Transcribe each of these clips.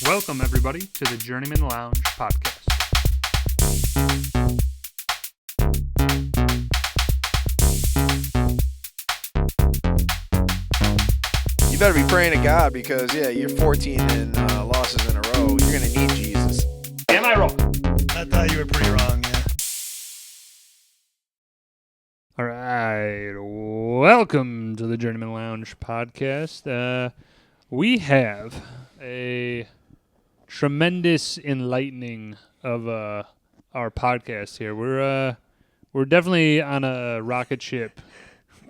Welcome, everybody, to the Journeymen Lounge podcast. You better be praying to God because, you're 14 and losses in a row. You're going to need Jesus. Am I wrong? I thought you were pretty wrong, yeah. All right. Welcome to the Journeymen Lounge podcast. We have a tremendous enlightening of our podcast here. We're definitely on a rocket ship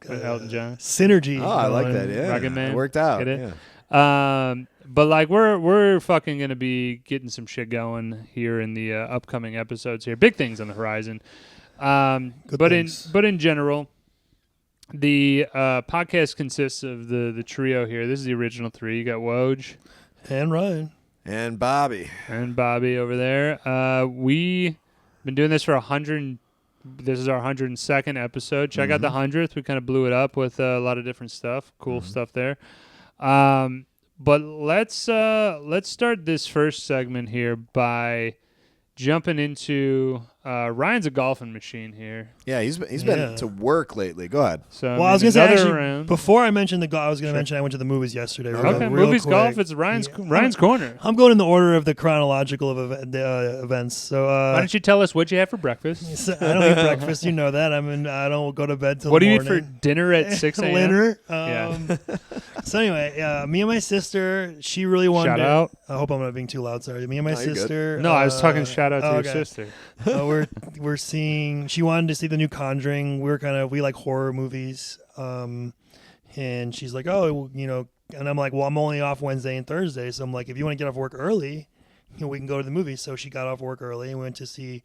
with Elton John. Synergy. Oh, I like that, yeah. Rocket Man. It worked out. Get it? Yeah. But like we're fucking gonna be getting some shit going here in the upcoming episodes here. Big things on the horizon. But in general, the podcast consists of the trio here. This is the original three. You got Woj And Ryan. And Bobby. over there. We been doing this for 100. This is our 102nd episode. Check out the 100th. We kind of blew it up with a lot of different stuff. Cool stuff there. But let's start this first segment here by jumping into Ryan's a golfing machine here. Yeah, he's been to work lately. Go ahead. So Well, I was going to say, actually, round. before I mentioned the golf, I was going to mention I went to the movies yesterday. Okay, real movies, quick. golf. It's Ryan's corner. I'm going in the order of the chronological of events. So Why don't you tell us what you had for breakfast? so I don't eat breakfast. You know that. I don't go to bed till What do the you eat morning. for dinner at 6 a.m.? Dinner. Yeah. So anyway, me and my sister, she really wanted Shout to. out. I hope I'm not being too loud. Sorry. Me and my No, you're good. sister. No, I was talking shout out to your okay. sister. We're seeing. She wanted to see the new Conjuring. We like horror movies. And she's like, oh, and I'm like, well, I'm only off Wednesday and Thursday, so I'm like, if you want to get off work early, we can go to the movies. So she got off work early and went to see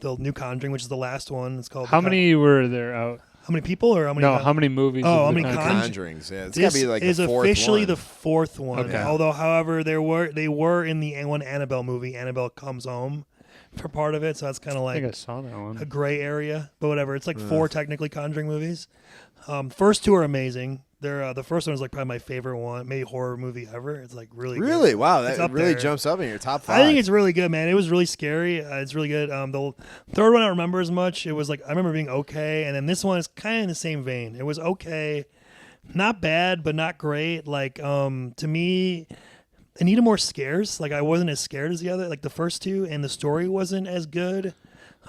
the new Conjuring, which is the last one. It's called. How many were there out? How many people or how many? No, how many movies? Oh, of how the many Conjuring? Conjurings. Yeah, it's got This to be like is the fourth officially one. the fourth one. Okay. Although, however, they were in the one Annabelle movie. Annabelle Comes Home for part of it, so that's kind of I think I like saw that a one. gray area. But whatever, it's like four technically Conjuring movies. First two are amazing. They're the first one is like probably my favorite one, maybe horror movie ever. It's like really Really? good. Wow, It's that up really there. jumps up in your top five. I think it's really good, man. It was really scary. It's really good. The third one I don't remember as much. It was like I remember being okay, and then this one is kind of in the same vein. It was okay, not bad, but not great. Like to me, it needed more scares. Like I wasn't as scared as the other, like the first two, and the story wasn't as good.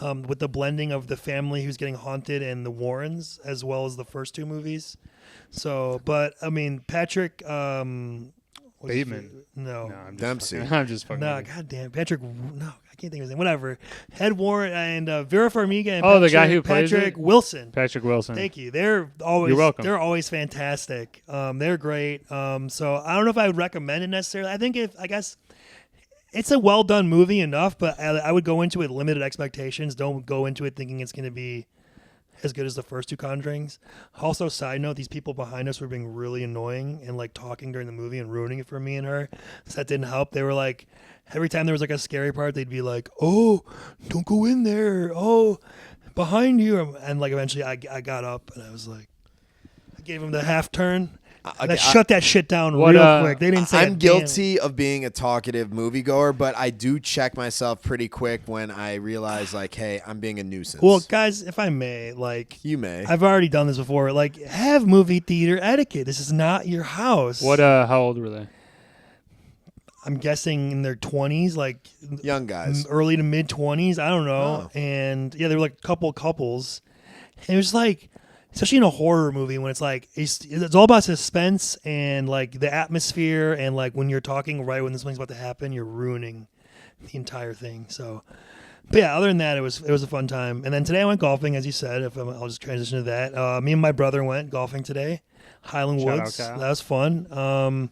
With the blending of the family who's getting haunted and the Warrens, as well as the first two movies. So, but I mean, Patrick what's his Bateman. fa- No. No, I'm just Dempsey. fucking- I'm just fucking. No, with you. goddamn, Patrick. No, I can't think of his name. Whatever. Ed Warren and Vera Farmiga and Oh, the guy who plays Patrick it? Wilson. Patrick Wilson. Thank you. They're always You're welcome. They're always fantastic. They're great. So I don't know if I would recommend it necessarily. I guess it's a well done movie enough, but I would go into it with limited expectations. Don't go into it thinking it's going to be as good as the first two Conjurings. Also, side note, these people behind us were being really annoying and like talking during the movie and ruining it for me and her. So that didn't help. They were like, every time there was like a scary part, they'd be like, "Oh, don't go in there. Oh, behind you." And like eventually I got up and I was like, I gave him the half turn. And I shut that shit down real quick. They didn't say I'm a damn- guilty of being a talkative moviegoer, but I do check myself pretty quick when I realize, like, hey, I'm being a nuisance. Well, guys, if I may, like, you may. I've already done this before. Like, have movie theater etiquette. This is not your house. What? How old were they? I'm guessing in their 20s, like Young guys. early to mid 20s. I don't know. Oh. And yeah, they were like couples. And it was like, especially in a horror movie when it's like it's all about suspense and like the atmosphere and like when you're talking right when something's about to happen, you're ruining the entire thing. So, but yeah, other than that, it was a fun time. And then today I went golfing, as you said. I'll just transition to that. Me and my brother went golfing today, Highland Shout out, Woods. Kyle. That was fun.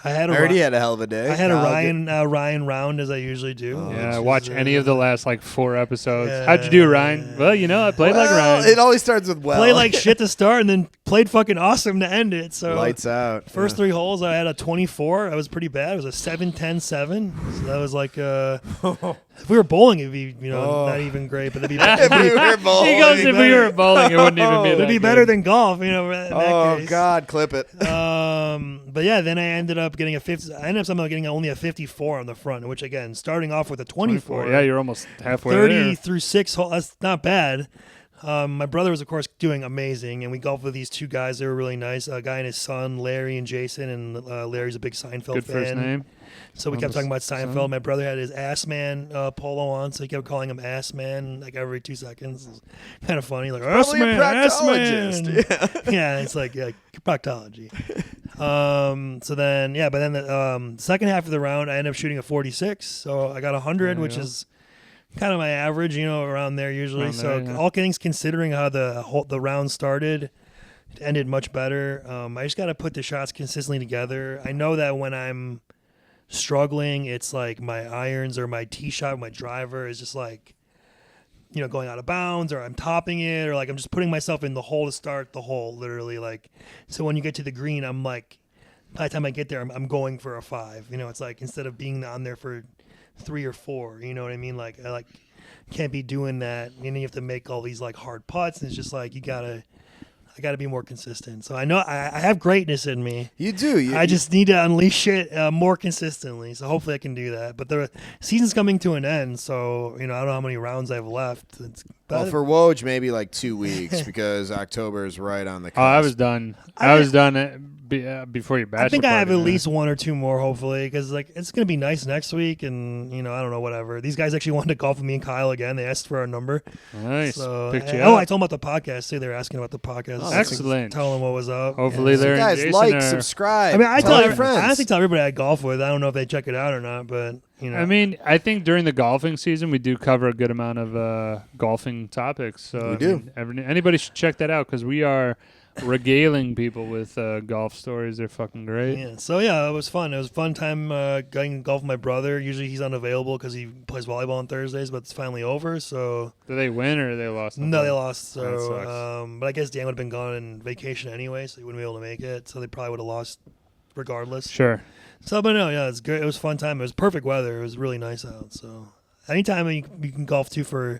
I I already had a hell of a day. I had a Kyle, Ryan round as I usually do. Oh, Yeah, which watch is, any of the last like 4 episodes. How'd you do, Ryan? Well, I played like Well, Ryan. it always starts with well. play like shit to start and then played fucking awesome to end it. So Lights out. First 3 holes, I had a 24. That was pretty bad. It was a 7-10-7. So that was like, if we were bowling, it'd be not even great, but it'd be better. If we were bowling. He goes, if we were bowling, it wouldn't even be that It'd be better than golf, in that case. God, clip it. But yeah, then I ended up getting somehow getting only a 54 on the front, which again, starting off with a 24. Yeah, you're almost halfway 30 there. through 6 holes. That's not bad. My brother was, of course, doing amazing, and we golfed with these 2 guys. They were really nice. A guy and his son, Larry and Jason, and Larry's a big Seinfeld Good fan. first name. So we kept talking about Seinfeld. My brother had his Ass Man polo on, so he kept calling him Ass Man like every 2 seconds. It was kind of funny, like Ass Probably a Man, Ass proctologist. Man. Yeah, it's like proctology. So then, but then the second half of the round, I ended up shooting a 46. So I got 100, which is kind of my average, around there usually. Around So there, yeah. all things considering how the round started, it ended much better. I just got to put the shots consistently together. I know that when I'm struggling, it's like my irons or my tee shot, my driver is just like, going out of bounds, or I'm topping it, or like I'm just putting myself in the hole to start the hole, literally. Like, so when you get to the green, I'm like, by the time I get there, I'm going for a 5. It's like instead of being on there for 3 or 4, you know what I mean? Like I can't be doing that. You have to make all these like hard putts, and it's just like I gotta be more consistent. So I know I have greatness in me. You do. I just need to unleash it more consistently. So hopefully I can do that. But the season's coming to an end, so I don't know how many rounds I have left. Well, for Woj, maybe like 2 weeks because October is right on the cusp. Oh, I was done. I was done before your bachelor I think I have party, at man. least 1 or 2 more, hopefully, because it's gonna be nice next week, and I don't know, whatever. These guys actually wanted to golf with me and Kyle again. They asked for our number. Nice. So, Picked you I up. told them about the podcast too. They were asking about the podcast. Oh, excellent. Tell them what was up. Hopefully Yeah. they're Guys, Jason like, are- subscribe. I mean, I tell your I friends. honestly tell everybody I golf with. I don't know if they check it out or not, but I mean, I think during the golfing season we do cover a good amount of golfing topics. So We do. Anybody should check that out because we are regaling people with golf stories. They're fucking great. yeah. So yeah, it was fun. It was a fun time going to golf with my brother. Usually he's unavailable because he plays volleyball on Thursdays, but it's finally over. So Did they win or they lost? no, they lost. That So, sucks. but I guess Dan would have been gone on vacation anyway, so he wouldn't be able to make it. So they probably would have lost regardless. Sure. So, but no, yeah, it's great. It was a fun time. It was perfect weather. It was really nice out. So, anytime you can golf too for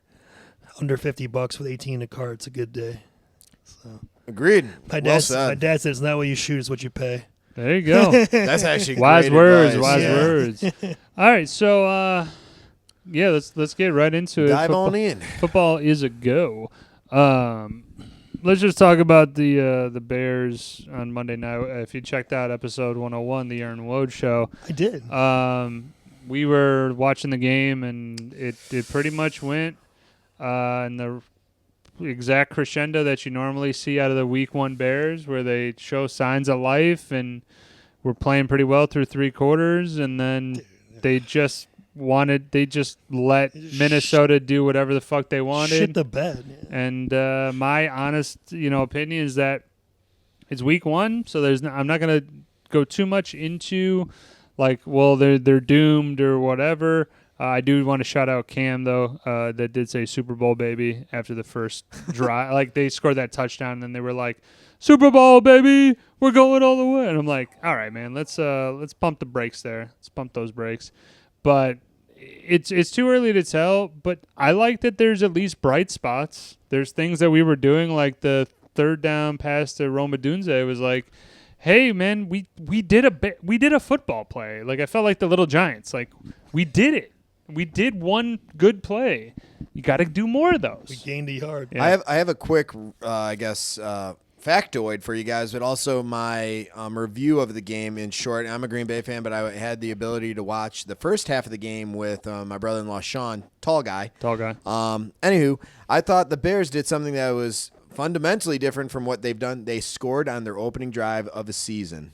under $50 with 18 in a cart, it's a good day. So, Agreed. my Well my said. dad said it's not what you shoot, it's what you pay. There you go. That's actually Wise great words. advice. Wise Yeah. words. All right. So, let's get right into it. Dive Football- on in. Football is a go. Let's just talk about the Bears on Monday night. If you checked out episode 101, the Aaron Wode show, I did. we were watching the game, and it pretty much went in the exact crescendo that you normally see out of the Week 1 Bears, where they show signs of life and were playing pretty well through 3 quarters, and then they just let Minnesota do whatever the fuck they wanted. Shit the bed. Yeah. And my honest, opinion is that it's Week 1, so I'm not gonna go too much into like, well, they're doomed or whatever. I do want to shout out Cam though, that did say Super Bowl baby after the first drive. Like they scored that touchdown, and then they were like, Super Bowl baby, we're going all the way. And I'm like, all right, man, let's pump the brakes there. Let's pump those brakes. But it's too early to tell, but I like that there's at least bright spots. There's things that we were doing, like the third down pass to Roma Dunze. It was like, hey man, we did a football play. Like I felt like the Little Giants. Like we did it. We did one good play. You got to do more of those. We gained a yard. Yeah. I have a quick, factoid for you guys, but also my review of the game in short. I'm a Green Bay fan, but I had the ability to watch the first half of the game with my brother-in-law, Sean, tall guy. Anywho, I thought the Bears did something that was fundamentally different from what they've done. They scored on their opening drive of the season.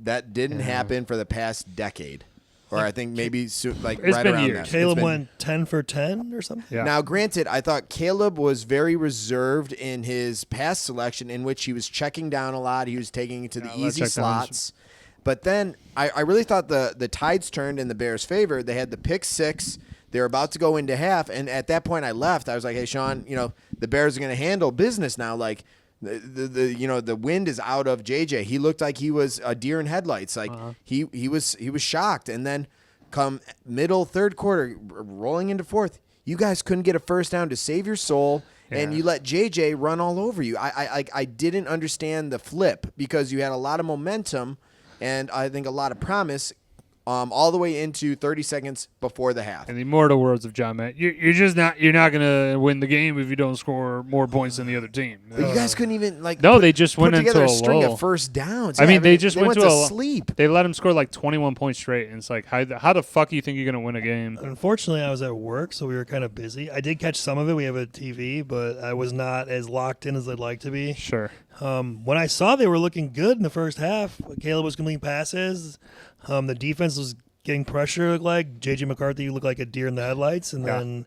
That didn't happen for the past decade. Or I think maybe It's right been around years. that. Caleb It's been- went 10 for 10 or something. Yeah. Now, granted, I thought Caleb was very reserved in his pass selection, in which he was checking down a lot. He was taking it to the Yeah, easy check downs. slots. But then I really thought the tides turned in the Bears' favor. They had the pick 6. They were about to go into half, and at that point I left. I was like, hey, Sean, the Bears are going to handle business now. Like, The wind is out of JJ. He looked like he was a deer in headlights. Like he was shocked. And then come middle third quarter, rolling into fourth, you guys couldn't get a first down to save your soul. And you let JJ run all over you. I didn't understand the flip because you had a lot of momentum and I think a lot of promise all the way into 30 seconds before the half. In the immortal words of John Matt, you're not gonna win the game if you don't score more points than the other team. But you guys couldn't even they just went into together a string lull. of first downs. I mean, they went to sleep. They let him score like 21 points straight, and it's like, how the fuck do you think you're gonna win a game? Unfortunately, I was at work, so we were kind of busy. I did catch some of it. We have a TV, but I was not as locked in as I'd like to be. Sure. When I saw they were looking good in the first half, Caleb was completing passes. The defense was getting pressure. Looked like J.J. McCarthy looked like a deer in the headlights, and then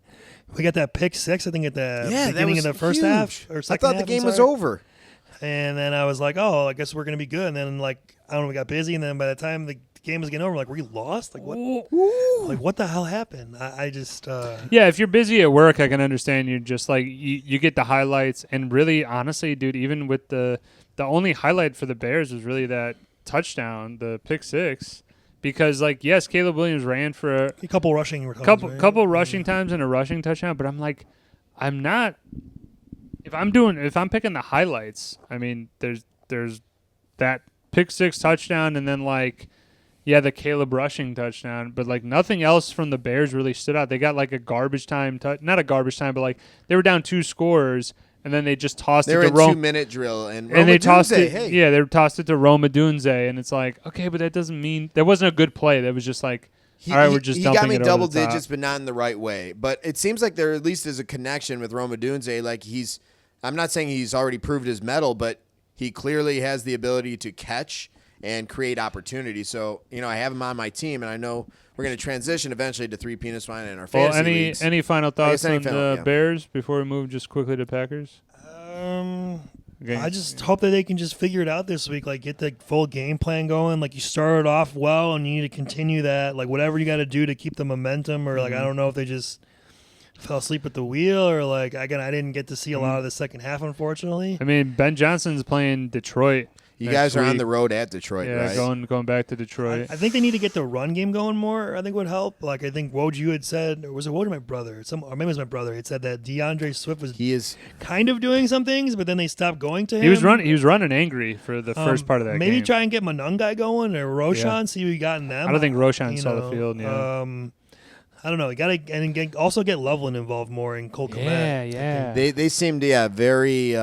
we got that pick six. I think at the beginning of the first half or second half. I thought the game was over. And then I was like, oh, I guess we're gonna be good. And then I don't know, we got busy, and then by the time the game was getting over, we lost. What? Like what the hell happened? I just if you're busy at work, I can understand. You're just like you get the highlights, and really, honestly, dude, even with the only highlight for the Bears was really that touchdown, the pick six. Because yes, Caleb Williams ran for a couple rushing times, couple rushing times and a rushing touchdown, but I'm like, I'm not. If I'm picking the highlights, I mean, there's that pick six touchdown, and then the Caleb rushing touchdown, but nothing else from the Bears really stood out. They got a garbage time, not a garbage time, but they were down 2 scores. And then they just tossed it to Rome. They were in 2-minute drill, and they tossed it. Hey. Yeah, they tossed it to Roma Dunze, and it's like, okay, but that doesn't mean that wasn't a good play. That was just all right, we're just dumping it over the top. He got me double digits, but not in the right way. But it seems like there at least is a connection with Roma Dunze. I'm not saying he's already proved his mettle, but he clearly has the ability to catch and create opportunity. So I have him on my team, and I know we're going to transition eventually to 3 penis wine in our fantasy leagues. Any final thoughts on the Bears before we move just quickly to Packers? I just hope that they can just figure it out this week. Get the full game plan going. You started off well, and you need to continue that. Whatever you got to do to keep the momentum, or I don't know if they just fell asleep at the wheel, or again, I didn't get to see a lot of the second half, unfortunately. I mean, Ben Johnson's playing Detroit. You guys are on the road at Detroit, right? Yeah, going back to Detroit. I think they need to get the run game going more. I think would help. I think Woj, you had said, or was it Woj, my brother? Or maybe it was my brother. He said that DeAndre Swift was kind of doing some things, but then they stopped going to him. He was running angry for the first part of that game. Maybe try and get Monungai going or Roshan, see who you got in them. I don't think Roshan saw the field. Yeah. I don't know. You got to also get Loveland involved more in Cole Kmet. Yeah. They seemed very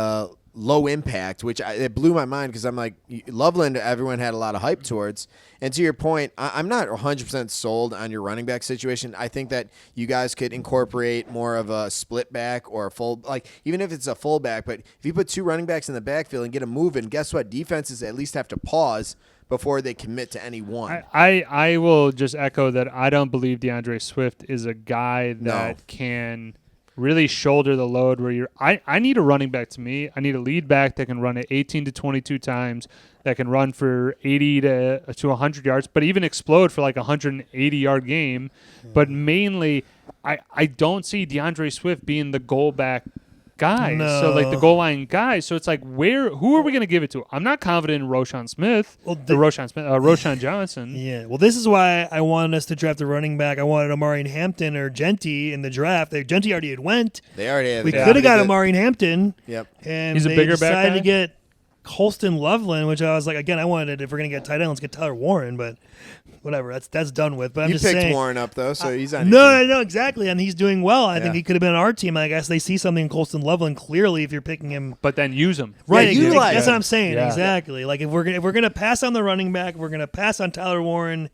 low impact, which it blew my mind because I'm like, Loveland, everyone had a lot of hype towards. And to your point, I'm not 100% sold on your running back situation. I think that you guys could incorporate more of a split back or a full, even if it's a full back, but if you put 2 running backs in the backfield and get them moving, guess what? Defenses at least have to pause before they commit to any one. I will just echo that I don't believe DeAndre Swift is a guy that can really shoulder the load where I need a running back to me. I need a lead back that can run it 18 to 22 times, that can run for 80 to 100 yards, but even explode for 180-yard game. But mainly, I don't see DeAndre Swift being the goal back guy. No. So the goal line guy. So it's who are we going to give it to? I'm not confident in Roshan Johnson. Yeah. Well, this is why I wanted us to draft a running back. I wanted Amari Hampton or Genty in the draft. Genty already had went. They already have. We could have got Amari Hampton. Yep. And he's a bigger back guy. Decided to get Colston Loveland, which I was like, again, I wanted, if we're going to get tight end, let's get Tyler Warren, but whatever, that's done with. But I'm just saying. You picked Warren up, though, so he's on No, exactly, and he's doing well. I think he could have been on our team. I guess they see something in Colston Loveland clearly if you're picking him. But then use him. Right, utilize that's him. what I'm saying, Yeah. exactly. If we're gonna pass on the running back, we're going to pass on Tyler Warren,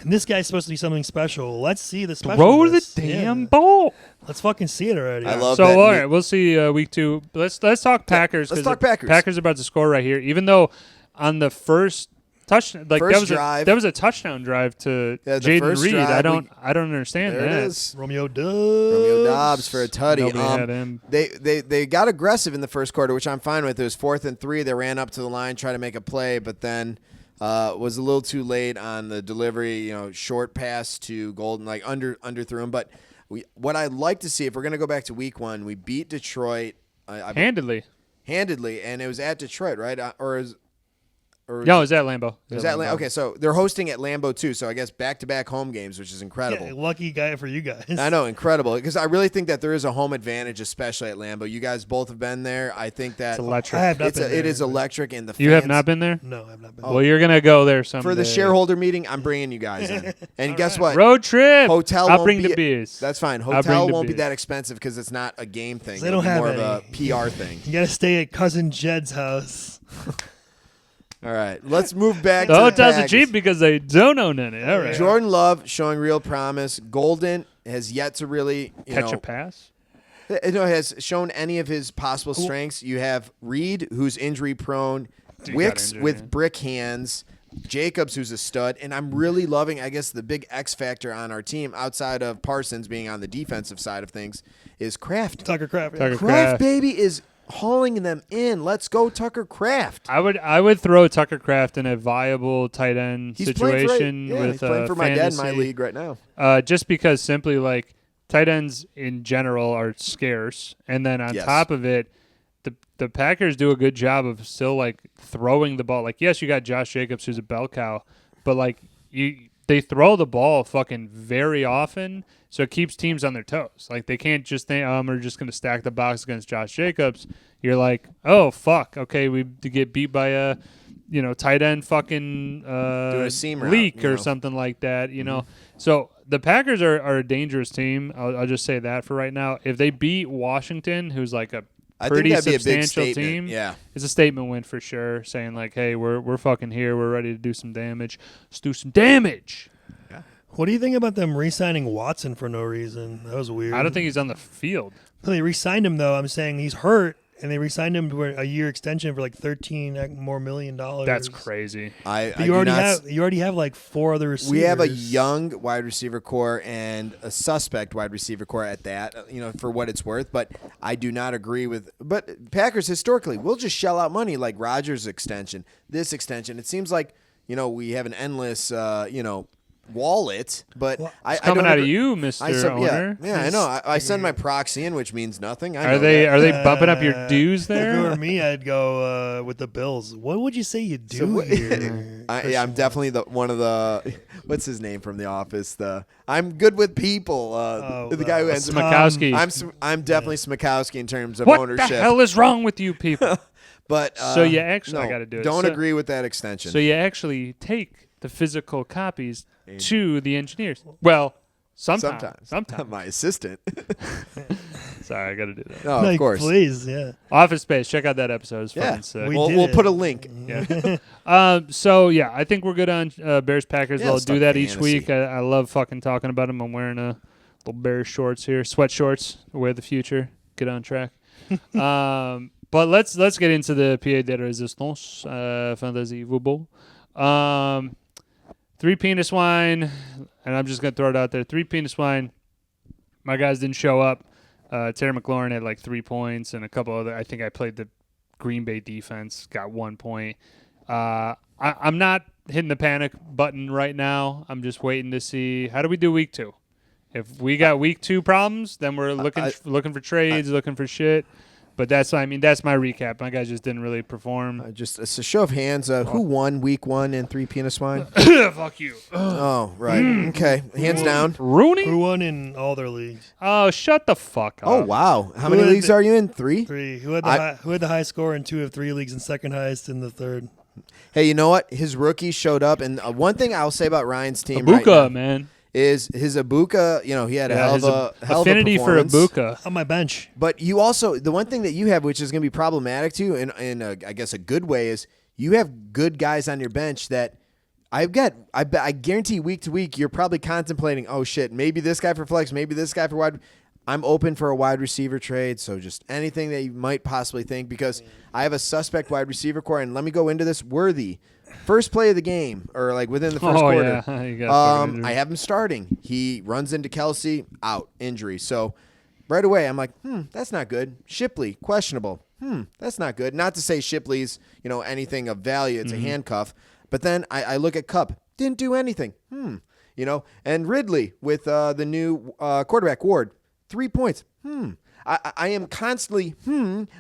and this guy's supposed to be something special. Let's see the special. Throw the damn ball. Let's fucking see it already. I love so that. all right, we'll see week 2. Let's talk Packers. Let's talk Packers. Packers are about to score right here. Even though on the first touchdown, drive. that was a touchdown drive to Jaden Reed. Drive, I don't understand there that. It is. Romeo Dobbs for a tutty. Nobody had him. They got aggressive in the first quarter, which I'm fine with. It was 4th and 3. They ran up to the line, tried to make a play, but then was a little too late on the delivery. Short pass to Golden, underthrew him. But what I'd like to see, if we're going to go back to week 1, we beat Detroit. Handedly. handedly, and it was at Detroit, right? No, it was at Lambeau. Is that okay? So they're hosting at Lambeau too. So I guess back-to-back home games, which is incredible. Yeah, lucky guy for you guys. I know, incredible. Because I really think that there is a home advantage, especially at Lambeau. You guys both have been there. I think that it's electric. I have not been there, it is electric, and the fans, You have not been there? No, I've not been. Well, you're gonna go there someday. For the shareholder meeting, I'm bringing you guys in. And guess what? Road trip. Hotel. I'll won't bring be, the beers. That's fine. I'll bring Hotel the won't be beers. that expensive because it's not a game thing. They It'll don't be have more any. of a PR thing. You got to stay at cousin Jed's house. All right, let's move back. The to hotels the are cheap because they don't own any. All right. Jordan Love showing real promise. Golden has yet to really Catch a pass. has shown any of his possible strengths. You have Reed, who's injury prone, Wicks injured, with yeah. brick hands, Jacobs, who's a stud, and I'm really loving, I guess, the big X factor on our team outside of Parsons being on the defensive side of things is Kraft. Tucker Kraft. Tucker Kraft, baby, is hauling them in. Let's go, Tucker Kraft. I would throw Tucker Kraft in a viable tight end He's playing situation for, with he's playing for my dad in my fantasy. league right now. Just because simply like tight ends in general are scarce, and then on Yes. top of it, the Packers do a good job of still like throwing the ball. Like yes, you got Josh Jacobs who's a bell cow, but like they throw the ball fucking very often, so it keeps teams on their toes. Like they can't just think, we're just going to stack the box against Josh Jacobs. You're like, oh fuck, okay, we get beat by a tight end fucking Doing a seam route, leak or something like that. So the Packers are a dangerous team. I'll just say that for right now. If they beat Washington, who's like a I think pretty that'd be a big substantial statement. team, Yeah. it's a statement win for sure. Saying like, hey, we're fucking here. We're ready to do some damage. Let's do some damage. What do you think about them re-signing Watson for no reason? That was weird. I don't think he's on the field. They re-signed him though. I'm saying he's hurt, and they re-signed him for a year extension for like $13 more million. That's crazy. But you already have like 4 other receivers. We have a young wide receiver core and a suspect wide receiver core at that, for what it's worth. But I do not agree with. But Packers historically will just shell out money like Rodgers' extension, this extension. It seems like we have an endless, wallet. But I Coming don't out of agree. you, Mr. Owner. Yeah, I know. I send my proxy in, which means nothing. I Are know they that. are they bumping up your dues If it were there? me, I'd go with the Bills. What would you say you do here? I'm definitely one of the what's his name from The Office? I'm good with people. The guy who ends up Smakowski. I'm definitely Smakowski in terms of What ownership. the hell is wrong with you people? But So you actually- I gotta do it. Don't So- agree with that extension. So you actually take the physical copies to the engineers. Well, sometimes. My assistant. Sorry, I got to do that. No, of course. Please, yeah. Office Space, check out that episode. It's Yeah. fucking sick. We'll put a link. Yeah. So yeah, I think we're good on Bears Packers. Yeah, I'll let's do talk that each fantasy. week. I love fucking talking about them. I'm wearing a little Bears shorts here, sweat shorts. Wear the future. Get on track. But let's get into the Pied de Resistance Fantasy Football. 3 penis wine, and I'm just gonna throw it out there. 3 penis wine. My guys didn't show up. Terry McLaurin had like 3 points, and a couple other. I think I played the Green Bay defense, got 1 point. I'm not hitting the panic button right now. I'm just waiting to see how do we do week 2. If we got week 2 problems, then we're looking for trades, looking for shit. But that's my recap. My guys just didn't really perform. Just it's a show of hands. Who won week 1 in 3 penis wine? Fuck you. Oh, right. Okay. Hands down. Rooney? Who won in all their leagues? Oh, shut the fuck up. Oh, wow. How Who many had leagues are you in? 3? 3. Who had the high score in 2 of 3 leagues and second highest in the third? Hey, you know what? His rookies showed up, and one thing I'll say about Ryan's team Ibuka, right now man. is his Ibuka. He had a hell his of a affinity for performance. Ibuka. On my bench. But you also, the one thing that you have, which is going to be problematic too, in I guess a good way, is you have good guys on your bench that I guarantee week to week you're probably contemplating, oh shit, maybe this guy for flex, maybe this guy for wide. I'm open for a wide receiver trade, so just anything that you might possibly think, because I have a suspect wide receiver core, and let me go into this. Worthy, first play of the game, or like within the first quarter. Yeah. You got I have him starting. He runs into Kelsey, out, injury. So right away, I'm like, that's not good. Shipley, questionable. That's not good. Not to say Shipley's, anything of value. It's a handcuff. But then I look at Cup, didn't do anything. And Ridley with the new quarterback Ward, 3 points. I am constantly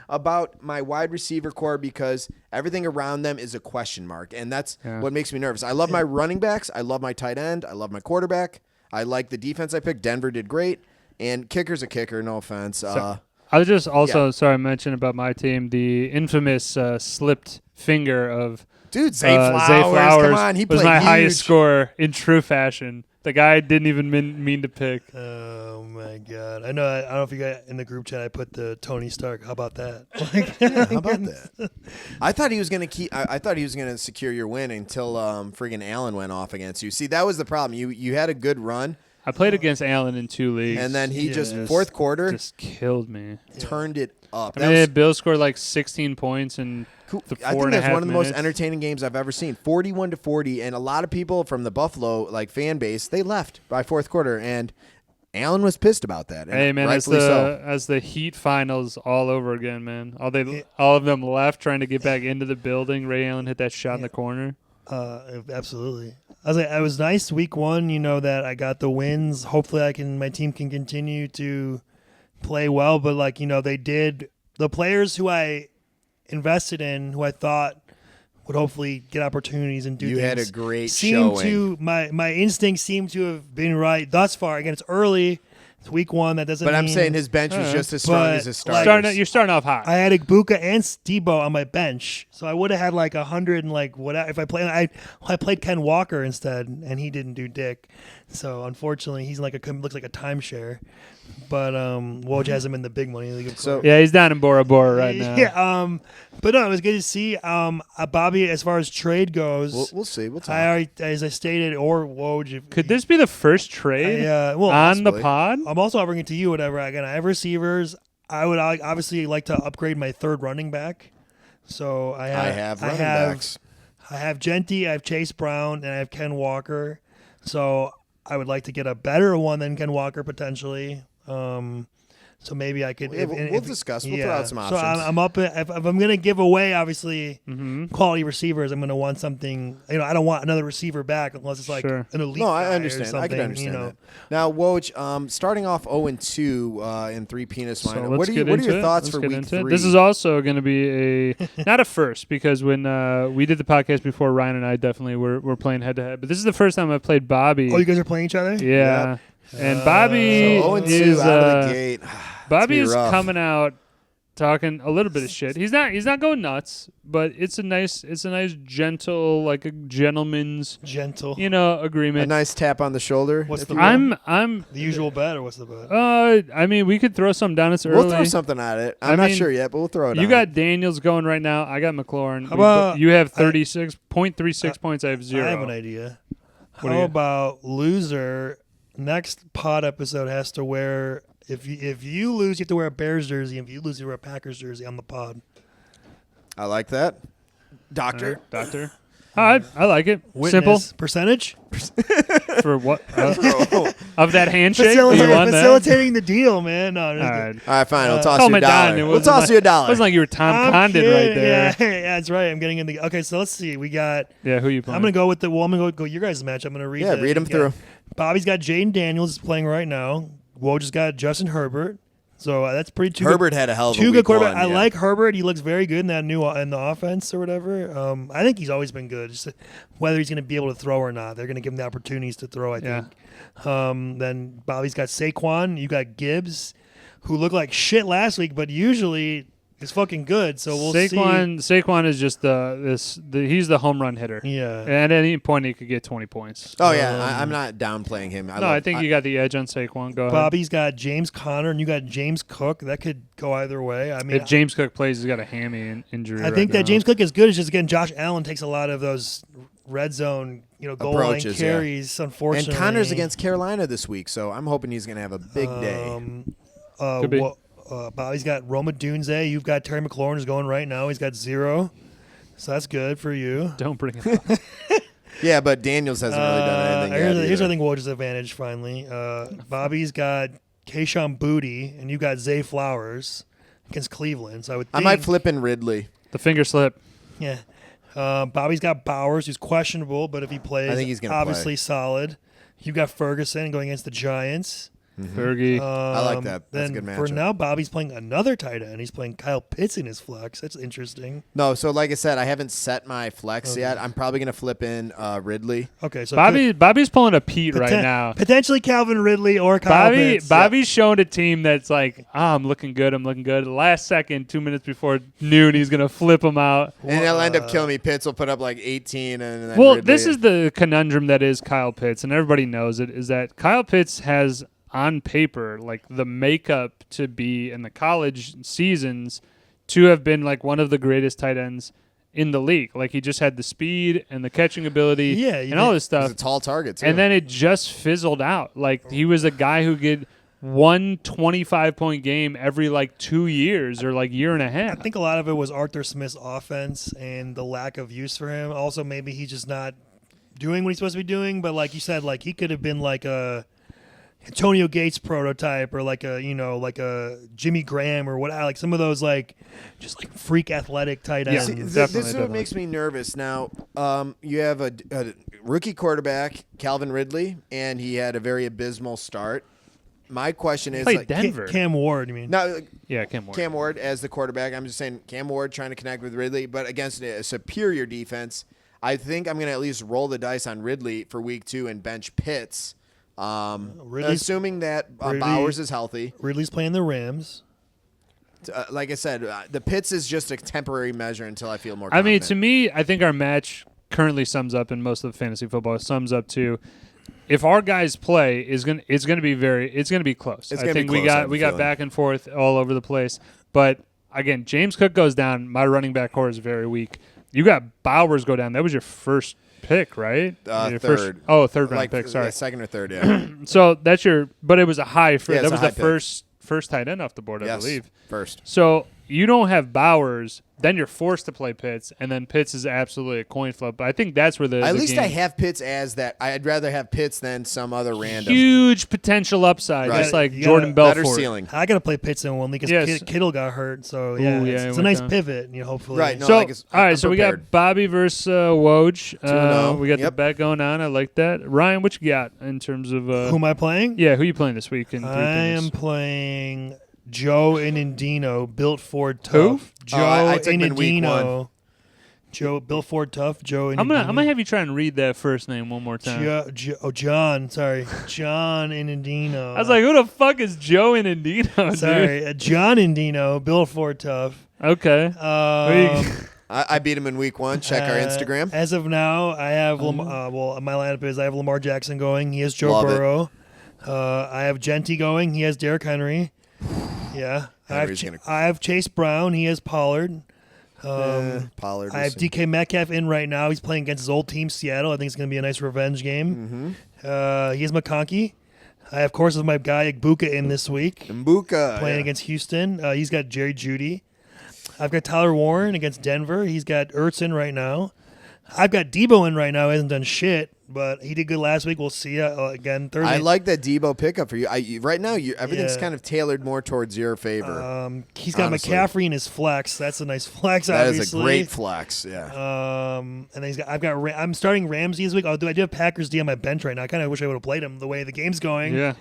about my wide receiver core because everything around them is a question mark, and that's what makes me nervous. I love my running backs. I love my tight end. I love my quarterback. I like the defense I picked. Denver did great, and kicker's a kicker. No offense. I was just also sorry I mentioned about my team the infamous slipped finger of dude Zay Flowers. Come on, he was played my huge. highest score in true fashion. The guy didn't even mean to pick. Oh my god! I know. I don't know if you got in the group chat. I put the Tony Stark. How about that? How about that? I thought he was gonna I thought he was gonna secure your win until friggin' Allen went off against you. See, that was the problem. You had a good run. I played against Allen in 2 leagues, and then he just fourth quarter just killed me. Turned it up. I mean, Bill scored like 16 points and. I think that's one of the most entertaining games I've ever seen. 41-40, and a lot of people from the Buffalo fan base, they left by fourth quarter, and Allen was pissed about that. Hey man, as the Heat finals all over again, man. All of them left trying to get back into the building. Ray Allen hit that shot in the corner. Absolutely. I was nice week 1. You know that I got the wins. Hopefully, my team can continue to play well. But the players who I invested in, who I thought would hopefully get opportunities and do things. You had a great showing. My instincts seem to have been right thus far. Again, it's early. It's week 1. That doesn't mean... But I'm saying his bench was just as strong as his starters. You're starting off hot. I had Igbokwe and Debo on my bench, so I would have had like 100 and like whatever. If I played Ken Walker instead, and he didn't do dick. So unfortunately, he's looks like a timeshare. But Woj has him in the big money league. Of course. Yeah, he's down in Bora Bora right now. Yeah. But no, it was good to see. Bobby, as far as trade goes, we'll see. We'll talk. As I stated, or Woj. Could this be the first trade on the pod? I'm also offering it to you. Whatever. Again, I have receivers. I would obviously like to upgrade my third running back. So I have running backs. I have Genty, I have Chase Brown, and I have Ken Walker. So I would like to get a better one than Ken Walker potentially. So maybe I could. We'll discuss. We'll throw out some options. So I'm up. If I'm going to give away, obviously, quality receivers, I'm going to want something. I don't want another receiver back unless it's like an elite. No, I guy understand. Or something, I can understand that. Now, Woj, starting off 0-2 in 3 penis minor. What are your thoughts for week 3? This is also going to be not a first because when we did the podcast before, Ryan and I definitely were playing head to head. But this is the first time I've played Bobby. Oh, you guys are playing each other? Yeah. And Bobby is out of the gate. Bobby is coming out talking a little bit of shit. He's not going nuts, but it's a nice gentle, like a gentleman's agreement. A nice tap on the shoulder. What's the I'm the usual bet, or what's the bet? I mean, we could throw something down. It's early. We'll throw something at it. I'm not sure yet, but we'll throw it. You got Daniels going right now. I got McLaurin. How about you have 36.36 points. I have 0. I have an idea. How about loser? Next pod episode has to wear. If you lose, you have to wear a Bears jersey. If you lose, you wear a Packers jersey on the pod. I like that. Doctor. All right, I like it. Witness. Simple. Percentage? For what? Of that handshake? Facilitating the deal, man. No, all right, fine. I'll toss you $1. We'll toss you $1. It wasn't like you were Tom Condon right there. Yeah, that's right. I'm getting in the... Okay, so let's see. We got... Yeah, who you playing? I'm going to go with the... Well, I'm going to go your guys' match. I'm going to read read them through. Bobby's got Jaden Daniels playing right now. Woj just got Justin Herbert. So that's pretty Herbert had a hell of a week good quarterback. I like Herbert. He looks very good in that in the offense or whatever. I think he's always been good. Just whether he's going to be able to throw or not, they're going to give him the opportunities to throw. I think. Then Bobby's got Saquon. You got Gibbs, who looked like shit last week, but usually is fucking good. So we'll see. Saquon is just he's the home run hitter. Yeah. And at any point he could get 20 points. Oh yeah, I'm not downplaying him. I think you got the edge on Saquon. Go ahead. Bobby's got James Conner and you got James Cook. That could go either way. I mean, if James Cook plays, he's got a hammy injury. I think that James Cook is good. It's just again, Josh Allen takes a lot of those red zone, goal line carries. Yeah. Unfortunately, and Connor's against Carolina this week, so I'm hoping he's going to have a big day. Could be. Bobby's got Roma Dunze. You've got Terry McLaurin is going right now. He's got 0. So that's good for you. Don't bring it up. Yeah, but Daniels hasn't really done anything Here's I think Woj's advantage finally. Bobby's got Kayshon Boutte, and you got Zay Flowers against Cleveland. So I might flip in Ridley. The finger slip. Yeah. Bobby's got Bowers, who's questionable, but if he plays, I think he's going to obviously solid. You got Ferguson going against the Giants. Fergie. I like that. That's a good matchup. For now, Bobby's playing another tight end. He's playing Kyle Pitts in his flex. That's interesting. No, so like I said, I haven't set my flex yet. I'm probably going to flip in Ridley. Okay, so Bobby's pulling a Pete right now. Potentially Calvin Ridley or Kyle Pitts. Bobby's showing a team that's like, I'm looking good. Last second, 2 minutes before noon, he's going to flip him out. And it'll end up killing me. Pitts will put up like 18. And then well, Ridley this is the conundrum that is Kyle Pitts, and everybody knows it, is that Kyle Pitts has, on paper, like the makeup to be in the college seasons to have been like one of the greatest tight ends in the league. Like he just had the speed and the catching ability and all this stuff. He's a tall target too. And then it just fizzled out. Like he was a guy who could one 25-point game every like 2 years or like year and a half. I think a lot of it was Arthur Smith's offense and the lack of use for him. Also, maybe he's just not doing what he's supposed to be doing. But like you said, like he could have been like a Antonio Gates prototype or like a Jimmy Graham or what, like some of those like just like freak athletic tight ends. See, this is what makes me nervous. Now, you have a rookie quarterback, Calvin Ridley, and he had a very abysmal start. My question is, like, Denver. Cam Ward, you mean? No, Cam Ward. Cam Ward as the quarterback. I'm just saying Cam Ward trying to connect with Ridley, but against a superior defense. I think I'm going to at least roll the dice on Ridley for week 2 and bench Pitts. Assuming that Bowers is healthy. Ridley's playing the Rams. Like I said, the Pitts is just a temporary measure until I feel more confident. I mean, to me, I think our match currently sums up in most of the fantasy football sums up to, if our guys play, it's gonna be close. I think we got back and forth all over the place. But again, James Cook goes down. My running back core is very weak. You got Bowers go down. That was your first pick, right? Third. Third round pick. Sorry, second or third. Yeah. So that's but it was a high. That was the pick. first tight end off the board, I believe. First. So you don't have Bowers, then you're forced to play Pitts, and then Pitts is absolutely a coin flip. But I think that's where at least I have Pitts as that. I'd rather have Pitts than some other random. Huge potential upside, right. just like Jordan Belfort. Better ceiling. I got to play Pitts in one because Kittle got hurt. So it's a nice pivot. Hopefully. Right. No, so all right. So we got Bobby versus Woj. We got the bet going on. I like that. Ryan, what you got in terms of who am I playing? Yeah, who are you playing this week? I am playing Joe Inendino, built Ford Tough. Who? Joe Inendino. Bill Ford Tough. Joe Inendino. I'm gonna have you try and read that first name one more time. John. Sorry, John Inendino. I was like, who the fuck is Joe Inendino? Sorry, John Inendino, Bill Ford Tough. Okay. I beat him in week 1. Check our Instagram. As of now, I have my lineup is I have Lamar Jackson going. He has Joe Love Burrow. I have Genty going. He has Derrick Henry. Yeah. I have Chase Brown. He has Pollard. Pollard. I have DK Metcalf in right now. He's playing against his old team, Seattle. I think it's going to be a nice revenge game. Mm-hmm. He has McConkey. I, of course, have my guy Igbuka in this week. Playing against Houston. He's got Jerry Jeudy. I've got Tyler Warren against Denver. He's got Ertz in right now. I've got Debo in right now. He hasn't done shit, but he did good last week. We'll see again Thursday. I like that Debo pickup for you. Right now, everything's kind of tailored more towards your favor. He's got McCaffrey in his flex. That's a nice flex. That obviously. is a great flex. Yeah. And then I'm starting Ramsey this week. I do have Packers D on my bench right now. I kind of wish I would have played him the way the game's going. Yeah.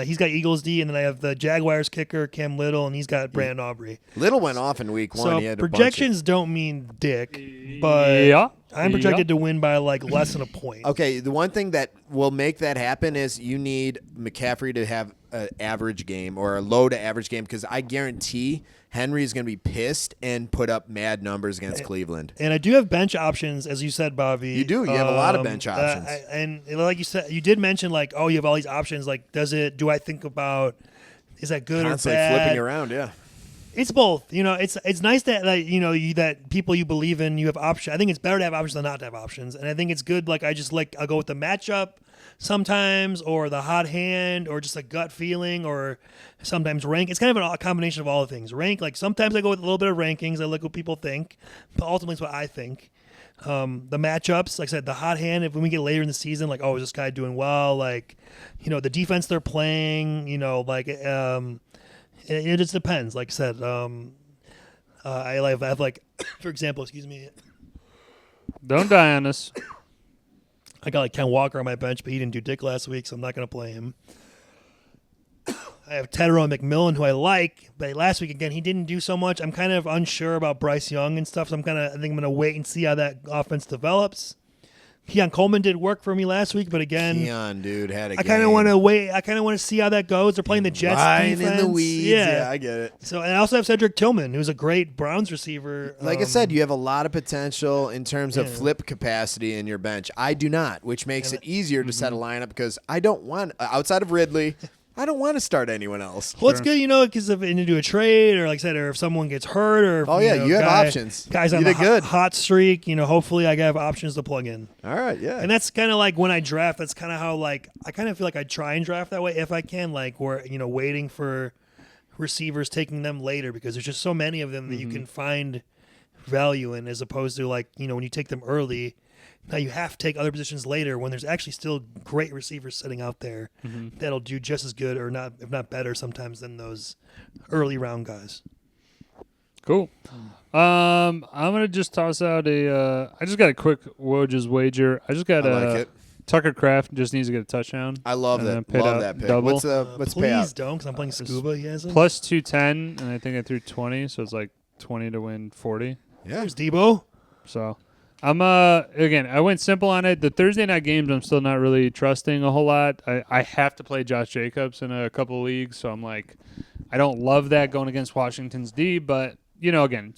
He's got Eagles D, and then I have the Jaguars kicker Cam Little, and he's got Brandon Aubrey. Little went off in week 1. So he had projections don't mean dick, but I'm projected to win by like less than a point. Okay, the one thing that will make that happen is you need McCaffrey to have an average game or a low to average game, because I guarantee Henry is going to be pissed and put up mad numbers against Cleveland. And I do have bench options, as you said, Bobby. You do. You have a lot of bench options. And like you said, you did mention like, oh, you have all these options. Like, do I think about, is that good Constantly or bad? Flipping around, yeah. It's both. It's nice that that people you believe in, you have options. I think it's better to have options than not to have options. And I think it's good. Like I'll go with the matchup sometimes, or the hot hand, or just a gut feeling, or sometimes rank. It's kind of a combination of all the things. Rank, like sometimes I go with a little bit of rankings. I look what people think, but ultimately it's what I think. The matchups, like I said, the hot hand, if when we get later in the season, like, oh, is this guy doing well? Like, the defense they're playing, it just depends. Like I said, I have like, for example, excuse me. Don't die on us. I got like Ken Walker on my bench, but he didn't do dick last week, so I'm not going to play him. I have Tedero McMillan, who I like, but last week, again, he didn't do so much. I'm kind of unsure about Bryce Young and stuff, so I think I'm going to wait and see how that offense develops. Keon Coleman did work for me last week, but again, Keon, dude, had a game. I kind of want to wait. I kind of want to see how that goes. They're playing the Jets defense. In the weeds. Yeah, I get it. So, and I also have Cedric Tillman, who's a great Browns receiver. Like I said, you have a lot of potential in terms of flip capacity in your bench. I do not, which makes it easier to set a lineup because I don't want, outside of Ridley, I don't want to start anyone else. Well, it's good, because if you do a trade, or like I said, or if someone gets hurt, or you have options. Guys on the hot streak, hopefully I have options to plug in. All right, yeah. And that's kind of like when I draft. That's kind of how I kind of feel like I try and draft that way if I can, where waiting for receivers, taking them later because there's just so many of them that you can find value in, as opposed to when you take them early. Now you have to take other positions later when there's actually still great receivers sitting out there that'll do just as good, or not, if not better, sometimes than those early round guys. Cool. I'm gonna just toss out I just got a quick Woj's wager. I just got Tucker Kraft just needs to get a touchdown. I love that. Love that pick. Double. What's Please payout? don't, because I'm playing scuba. He hasn't. Plus 210, and I think I threw 20, so it's like 20 to win 40. Yeah. There's Debo. So I'm again, I went simple on it. The Thursday night games I'm still not really trusting a whole lot. I have to play Josh Jacobs in a couple of leagues, so I'm like, I don't love that going against Washington's D, but again,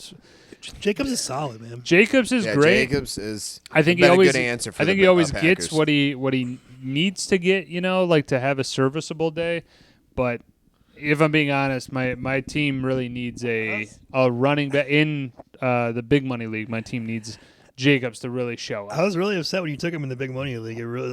Jacobs is solid, man. Jacobs is great. Jacobs is. I think he always. A good answer for I think he always gets what he needs to get. To have a serviceable day. But if I'm being honest, my team really needs a running back in the big money league. My team needs Jacobs to really show up. I was really upset when you took him in the big money league. I really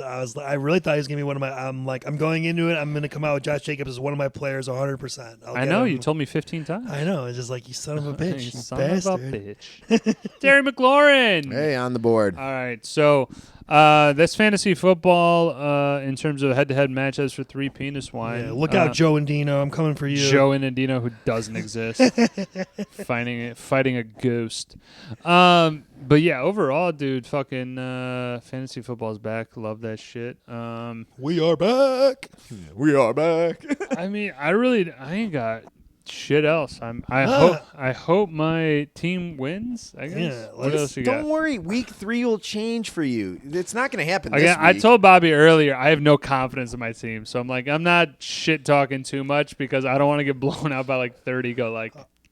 thought he was gonna be one of my. I'm going into it. I'm gonna come out with Josh Jacobs as one of my players, 100%. I know you told me 15 times. I know. It's just like, you son of a bitch, you son bastard. of a bitch. Terry McLaurin. Hey, on the board. All right, so that's fantasy football in terms of head-to-head matchups for 3 penis wine. Yeah, look out, Joe and Dino. I'm coming for you. Joe and Dino, who doesn't exist, fighting a ghost. But yeah, overall, dude, fucking fantasy football's back. Love that shit. We are back. We are back. I mean, I ain't got shit else. I hope my team wins. I guess. Yeah, what else you got? Don't worry, week 3 will change for you. It's not going to happen this Again, week. I told Bobby earlier I have no confidence in my team, so I'm like, I'm not shit talking too much because I don't want to get blown out by like 30.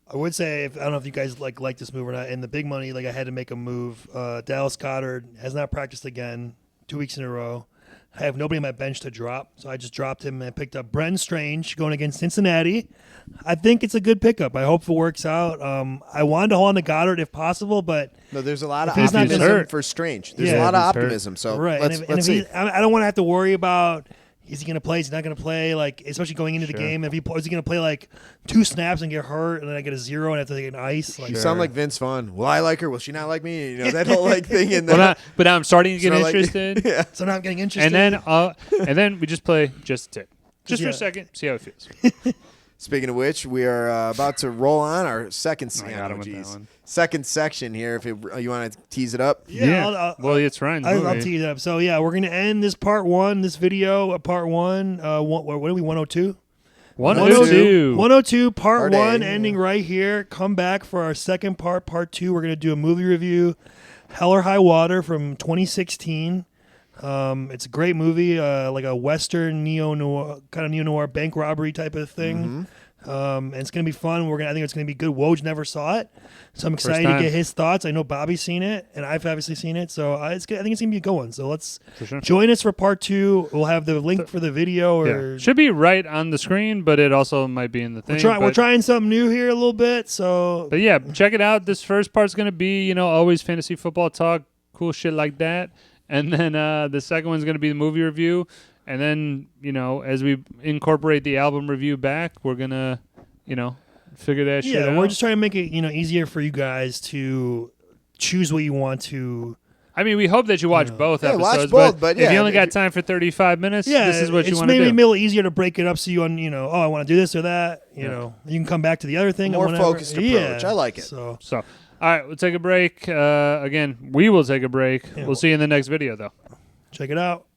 I would say, I don't know if you guys like this move or not. In the big money, I had to make a move. Dallas Goedert has not practiced again 2 weeks in a row. I have nobody on my bench to drop, so I just dropped him and I picked up Brenton Strange going against Cincinnati. I think it's a good pickup. I hope it works out. I wanted to hold on to Goddard if possible, but no, there's a lot of he's not optimism for Strange. There's a lot of optimism. So right. let's see. I don't want to have to worry about, is he going to play? Is he not going to play? Especially going into the game. Is he going to play 2 snaps and get hurt, and then I get a 0 and have to take an ice? You sound like Vince Vaughn. Will I like her? Will she not like me? That whole thing. In but now I'm starting to get interested. Yeah. So now I'm getting interested. And then we just play just a tip, just for a second, see how it feels. Speaking of which, we are about to roll on our second section here. If you want to tease it up, yeah. Well, it's Ryan's movie. I'll tease it up. So yeah, we're gonna end this part 1, this video, part 1. What are we? 102. 102, part 1, ending right here. Come back for our second part 2. We're gonna do a movie review, Hell or High Water from 2016. It's a great movie, like a Western neo-noir bank robbery type of thing. And it's gonna be fun. I think it's gonna be good. Woj never saw it, so I'm excited to get his thoughts. I know Bobby's seen it, and I've obviously seen it, so it's good. I think it's gonna be a good one. So let's join us for part 2. We'll have the link for the video, should be right on the screen, but it also might be in the thing. We're trying something new here a little bit. But yeah, check it out. This first part's gonna be always fantasy football talk, cool shit like that. And then the second one's going to be the movie review. And then, as we incorporate the album review back, we're going to, figure that shit out. Yeah, we're just trying to make it, easier for you guys to choose what you want to. I mean, we hope that you watch both episodes. Watch both, but if you only got time for 35 minutes, this is what you want to do. It's maybe a little easier to break it up so you, I want to do this or that. You can come back to the other thing. More focused approach. I like it. So. All right, we'll take a break. Again, we will take a break. We'll see you in the next video, though. Check it out.